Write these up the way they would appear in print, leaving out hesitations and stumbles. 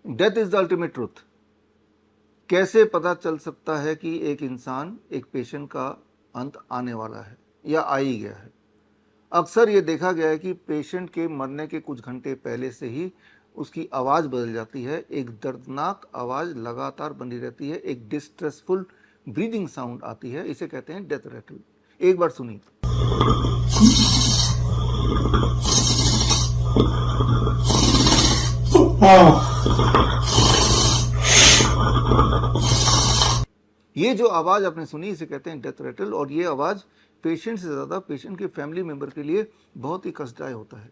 Death is the ultimate truth. कैसे पता चल सकता है कि एक इंसान, एक पेशेंट का अंत आने वाला है या आ ही गया है? अक्सर ये देखा गया है कि पेशेंट के मरने के कुछ घंटे पहले से ही उसकी आवाज़ बदल जाती है, एक दर्दनाक आवाज़ लगातार बनी रहती है, एक डिस्ट्रेसफुल ब्रीदिंग साउंड आती है, इसे कहते हैं डेथ रैटल। एक बार सुनिए। ये जो आवाज़ आपने सुनी इसे कहते हैं डेथ रैटल, और ये आवाज़ पेशेंट से ज़्यादा पेशेंट के फैमिली मेम्बर के लिए बहुत ही कष्टदायक होता है।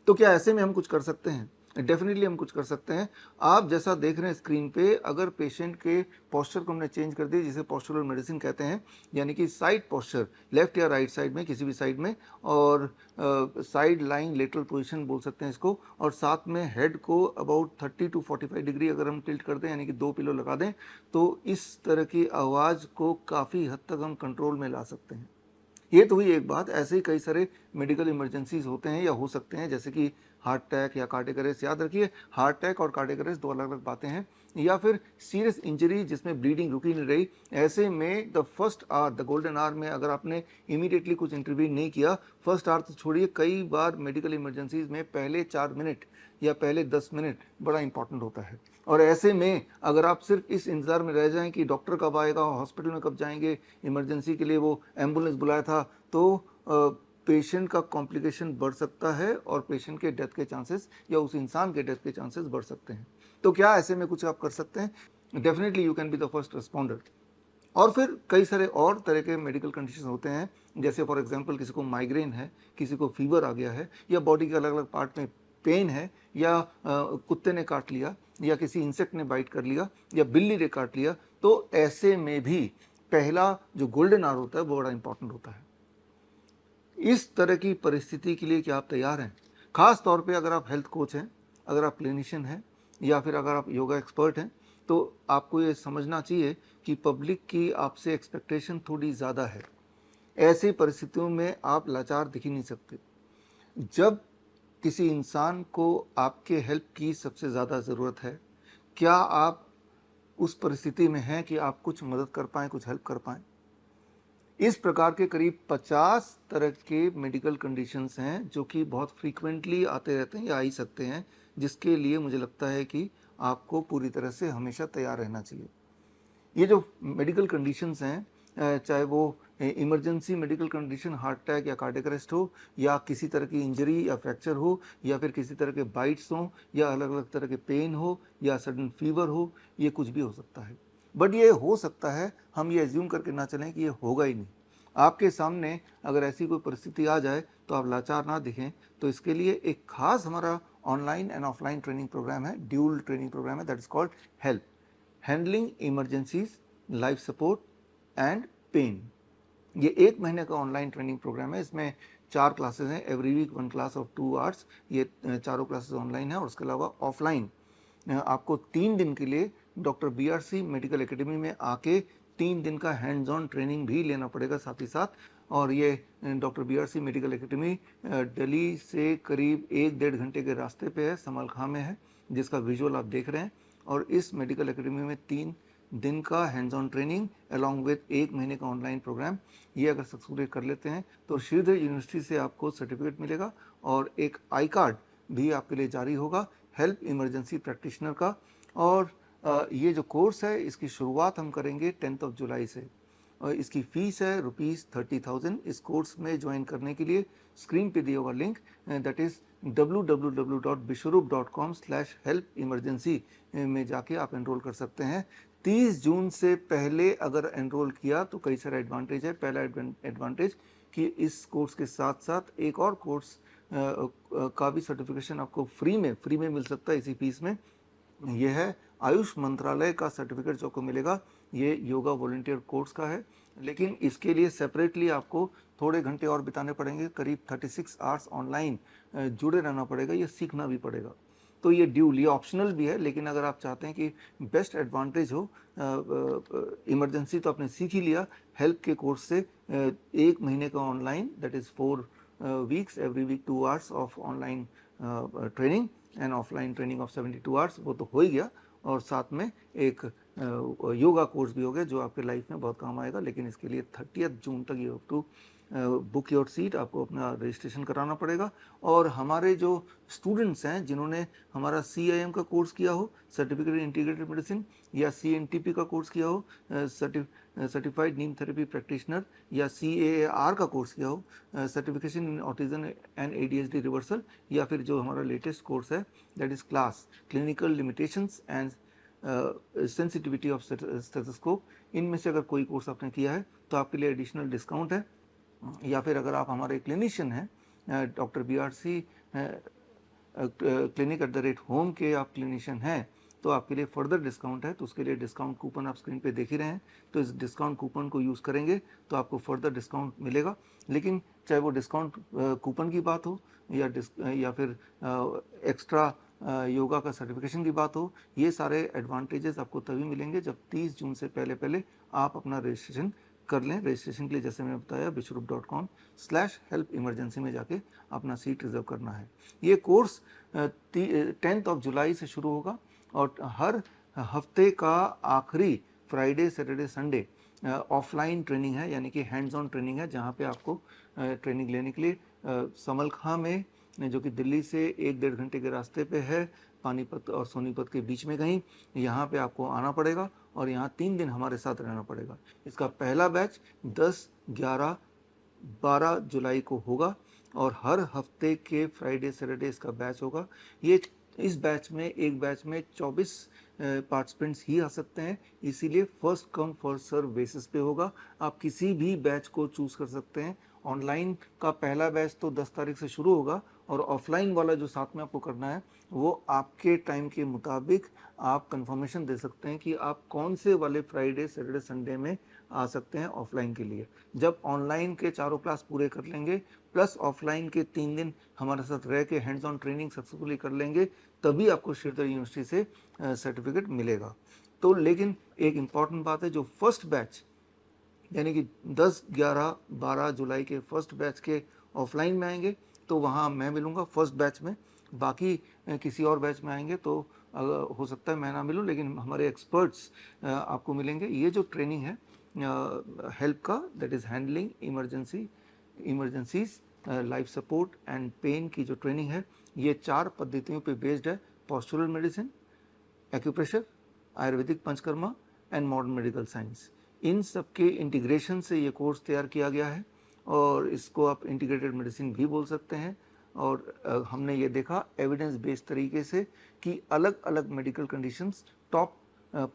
तो क्या ऐसे में हम कुछ कर सकते हैं? डेफिनेटली हम कुछ कर सकते हैं। आप जैसा देख रहे हैं स्क्रीन पे, अगर पेशेंट के पोस्चर को हमने चेंज कर दिया, जिसे पोस्चरल मेडिसिन कहते हैं, यानी कि साइड पोस्चर, लेफ्ट या राइट साइड में, किसी भी साइड में, और साइड लाइंग लेटरल पोजीशन बोल सकते हैं इसको, और साथ में हेड को अबाउट 30 टू 45 डिग्री अगर हम टिल्ट कर दें, यानी कि 2 पिलो लगा दें, तो इस तरह की आवाज़ को काफ़ी हद तक हम कंट्रोल में ला सकते हैं। ये तो हुई एक बात। ऐसे ही कई सारे मेडिकल इमरजेंसीज होते हैं या हो सकते हैं, जैसे कि हार्ट अटैक या कार्डियक अरेस्ट। याद रखिए, हार्ट अटैक और कार्डियक अरेस्ट दो अलग अलग बातें हैं। या फिर सीरियस इंजरी जिसमें ब्लीडिंग रुकी नहीं रही, ऐसे में the first hour, the golden hour में अगर आपने इमीडिएटली कुछ इंटरवीन नहीं किया, फर्स्ट आवर तो छोड़िए, कई बार मेडिकल इमरजेंसीज में पहले 4 मिनट या पहले 10 मिनट बड़ा इंपॉर्टेंट होता है। और ऐसे में अगर आप सिर्फ इस इंतज़ार में रह जाएं कि डॉक्टर कब आएगा, हॉस्पिटल में कब जाएंगे, इमरजेंसी के लिए वो एम्बुलेंस बुलाया था, तो पेशेंट का कॉम्प्लिकेशन बढ़ सकता है और पेशेंट के डेथ के चांसेस या उस इंसान के डेथ के चांसेस बढ़ सकते हैं। तो क्या ऐसे में कुछ आप कर सकते हैं? Definitely you can be the first responder. और फिर कई सारे और तरह के मेडिकल कंडीशन होते हैं, जैसे फॉर एग्जांपल किसी को माइग्रेन है, किसी को फीवर आ गया है, या बॉडी के अलग अलग पार्ट में पेन है, या कुत्ते ने काट लिया, या किसी इंसेक्ट ने बाइट कर लिया, या बिल्ली ने काट लिया, तो ऐसे में भी पहला जो गोल्डन आवर होता है वो बड़ा इंपॉर्टेंट होता है। इस तरह की परिस्थिति के लिए क्या आप तैयार हैं? खास तौर पे अगर आप हेल्थ कोच हैं, अगर आप क्लिनिशियन हैं, या फिर अगर आप योगा एक्सपर्ट हैं, तो आपको ये समझना चाहिए कि पब्लिक की आपसे एक्सपेक्टेशन थोड़ी ज़्यादा है। ऐसी परिस्थितियों में आप लाचार दिख ही नहीं सकते। जब किसी इंसान को आपके हेल्प की सबसे ज़्यादा ज़रूरत है, क्या आप उस परिस्थिति में हैं कि आप कुछ मदद कर पाएँ, कुछ हेल्प कर पाएँ? इस प्रकार के करीब 50 तरह के मेडिकल कंडीशंस हैं जो कि बहुत फ्रीक्वेंटली आते रहते हैं या आ ही सकते हैं, जिसके लिए मुझे लगता है कि आपको पूरी तरह से हमेशा तैयार रहना चाहिए। ये जो मेडिकल कंडीशंस हैं, चाहे वो emergency medical condition, heart attack या कार्डियक अरेस्ट हो, या किसी तरह की इंजरी या फ्रैक्चर हो, या फिर किसी तरह के बाइट्स हों, या अलग अलग तरह के पेन हो, या सडन फीवर हो, ये कुछ भी हो सकता है। बट ये हो सकता है, हम ये एज्यूम करके ना चलें कि ये होगा ही नहीं। आपके सामने अगर ऐसी कोई परिस्थिति आ जाए तो आप लाचार ना दिखें। तो इसके लिए एक खास हमारा online and offline training program है, ड्यूल ट्रेनिंग प्रोग्राम है, that is called help, handling emergencies, life support and pain. ये 1 महीने का ऑनलाइन ट्रेनिंग प्रोग्राम है। इसमें 4 क्लासेस हैं, every week 1 class of 2 hours. ये चारों क्लासेस ऑनलाइन है, और उसके अलावा ऑफलाइन आपको 3 दिन के लिए डॉक्टर BRC मेडिकल एकेडमी में आके 3 दिन का हैंड्स ऑन ट्रेनिंग भी लेना पड़ेगा साथ ही साथ। और ये doctor BRC medical academy Delhi से करीब 1-1.5 घंटे के रास्ते पे है, समलखा में है, जिसका विजुअल आप देख रहे हैं। और इस मेडिकल एकेडमी में 3 दिन का hands on training along with 1 महीने का ऑनलाइन प्रोग्राम, ये अगर सक्सेसफुली कर लेते हैं तो श्रीधर यूनिवर्सिटी से आपको सर्टिफिकेट मिलेगा, और एक आई कार्ड भी आपके लिए जारी होगा, हेल्प इमरजेंसी प्रैक्टिशनर का। और ये जो कोर्स है इसकी शुरुआत हम करेंगे 10 जुलाई से, और इसकी फ़ीस है ₹30,000। इस कोर्स में ज्वाइन करने के लिए स्क्रीन पे दिया हुआ लिंक, दैट इज़ www.bishwarup.com/help-emergency में जाके आप एनरोल कर सकते हैं। 30 जून से पहले अगर एनरोल किया तो कई सारे एडवांटेज है। पहला एडवांटेज कि इस कोर्स के साथ साथ एक और कोर्स का भी सर्टिफिकेशन आपको फ्री में मिल सकता है इसी फीस में। यह है आयुष मंत्रालय का सर्टिफिकेट जो आपको मिलेगा, ये योगा वॉलंटियर कोर्स का है, लेकिन इसके लिए सेपरेटली आपको थोड़े घंटे और बिताने पड़ेंगे, करीब 36 आवर्स ऑनलाइन जुड़े रहना पड़ेगा, ये सीखना भी पड़ेगा। तो ये ड्यूल, ये ऑप्शनल भी है, लेकिन अगर आप चाहते हैं कि बेस्ट एडवांटेज हो, इमरजेंसी तो आपने सीख ही लिया, हेल्प के कोर्स से 1 महीने का online, that is 4 weeks, every week 2 hours of online training and offline training of 72 hours, वो तो हो ही गया, और साथ में एक योगा कोर्स भी हो गया जो आपके लाइफ में बहुत काम आएगा। लेकिन इसके लिए 30 जून तक you have to book your seat, आपको अपना रजिस्ट्रेशन कराना पड़ेगा। और हमारे जो स्टूडेंट्स हैं जिन्होंने हमारा CIM का कोर्स किया हो, सर्टिफिकेट इन इंटीग्रेटेड मेडिसिन, या CNTP का कोर्स किया हो, सर्टिफाइड नीम थेरेपी प्रैक्टिशनर, या CAAR का कोर्स किया हो, certification in autism and ADHD reversal, या फिर जो हमारा लेटेस्ट कोर्स है that is class clinical limitations and sensitivity of stethoscope, इनमें से अगर कोई कोर्स आपने किया है तो आपके लिए एडिशनल डिस्काउंट है। या फिर अगर आप हमारे क्लिनिशियन हैं, डॉक्टर BRC clinic@home के आप क्लिनिशियन हैं, तो आपके लिए फर्दर डिस्काउंट है। तो उसके लिए डिस्काउंट कूपन आप स्क्रीन पे देख ही रहे हैं, तो इस डिस्काउंट कूपन को यूज़ करेंगे तो आपको फर्दर डिस्काउंट मिलेगा। लेकिन चाहे वो डिस्काउंट कूपन की बात हो या फिर एक्स्ट्रा योगा का सर्टिफिकेशन की बात हो, ये सारे एडवांटेजेस आपको तभी मिलेंगे जब 30 जून से पहले आप अपना रजिस्ट्रेशन कर लें। रजिस्ट्रेशन के लिए जैसे मैंने बताया विश्वरूप.com/help emergency में जाके अपना सीट रिजर्व करना है। ये कोर्स 10 जुलाई से शुरू होगा और हर हफ्ते का आखिरी Friday, Saturday, Sunday offline training है, यानी कि हैंड्स ऑन ट्रेनिंग है, जहाँ पे आपको ट्रेनिंग लेने के लिए समलखा में, जो कि दिल्ली से 1-1.5 घंटे के रास्ते पे है, पानीपत और सोनीपत के बीच में कहीं, यहाँ पे आपको आना पड़ेगा और यहाँ 3 दिन हमारे साथ रहना पड़ेगा। इसका पहला बैच 10, 11, 12 जुलाई को होगा और हर हफ्ते के फ्राइडे, सैटरडे इसका बैच होगा। ये इस बैच में, एक बैच में 24 पार्टिसिपेंट्स ही आ सकते हैं, इसीलिए first come first serve basis पे होगा। आप किसी भी बैच को चूज कर सकते हैं। ऑनलाइन का पहला बैच तो 10 तारीख से शुरू होगा और ऑफलाइन वाला जो साथ में आपको करना है वो आपके टाइम के मुताबिक आप कंफर्मेशन दे सकते हैं कि आप कौन से वाले फ्राइडे, सैटरडे, संडे में आ सकते हैं ऑफलाइन के लिए। जब ऑनलाइन के 4 क्लास पूरे कर लेंगे प्लस ऑफलाइन के 3 दिन हमारे साथ रह के हैंड्स ऑन ट्रेनिंग सक्सेसफुली कर लेंगे, तभी आपको श्रीधर यूनिवर्सिटी से सर्टिफिकेट मिलेगा। तो लेकिन एक इम्पॉर्टेंट बात है, जो फर्स्ट बैच यानी कि 10, 11, 12 जुलाई के फर्स्ट बैच के ऑफलाइन में आएंगे तो वहाँ मैं मिलूँगा फर्स्ट बैच में। बाकी किसी और बैच में आएंगे तो हो सकता है मैं ना मिलूँ, लेकिन हमारे एक्सपर्ट्स आपको मिलेंगे। ये जो ट्रेनिंग है हेल्प का, that is handling emergencies, life support and pain की जो ट्रेनिंग है, ये 4 पद्धतियों पे बेस्ड है: postural medicine, acupressure, Ayurvedic panchakarma and modern medical science. इन सब के इंटीग्रेशन से ये कोर्स तैयार किया गया है और इसको आप इंटीग्रेटेड मेडिसिन भी बोल सकते हैं। और हमने ये देखा एविडेंस बेस्ड तरीके से कि अलग अलग मेडिकल कंडीशंस, टॉप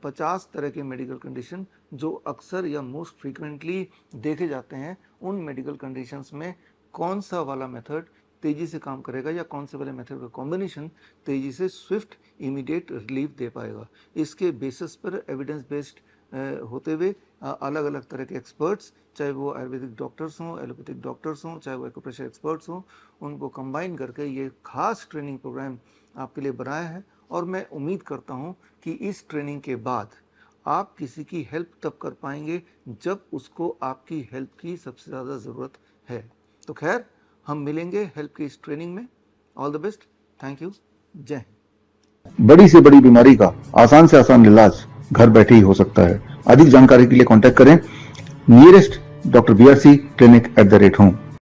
50 तरह के मेडिकल कंडीशन जो अक्सर या मोस्ट फ्रीक्वेंटली देखे जाते हैं, उन मेडिकल कंडीशंस में कौन सा वाला मेथड तेज़ी से काम करेगा या कौन से वाले मेथड का कॉम्बिनेशन तेज़ी से स्विफ्ट इमीडिएट रिलीफ दे पाएगा। इसके बेसिस पर एविडेंस बेस्ड होते हुए अलग अलग तरह के एक्सपर्ट्स, चाहे वो आयुर्वेदिक डॉक्टर्स हों, एलोपैथिक डॉक्टर्स हों, चाहे वो एक्यूप्रेशर एक्सपर्ट्स हों, उनको कंबाइन करके ये खास ट्रेनिंग प्रोग्राम आपके लिए बनाया है। और मैं उम्मीद करता हूँ कि इस ट्रेनिंग के बाद आप किसी की हेल्प तब कर पाएंगे जब उसको आपकी हेल्प की सबसे ज़्यादा ज़रूरत है। तो खैर, हम मिलेंगे हेल्प की इस ट्रेनिंग में। All the best, thank you, जय हिंद। बड़ी से बड़ी बीमारी का आसान से आसान इलाज घर बैठे ही हो सकता है। अधिक जानकारी के लिए कांटेक्ट करें नियरेस्ट डॉक्टर BRC clinic@home।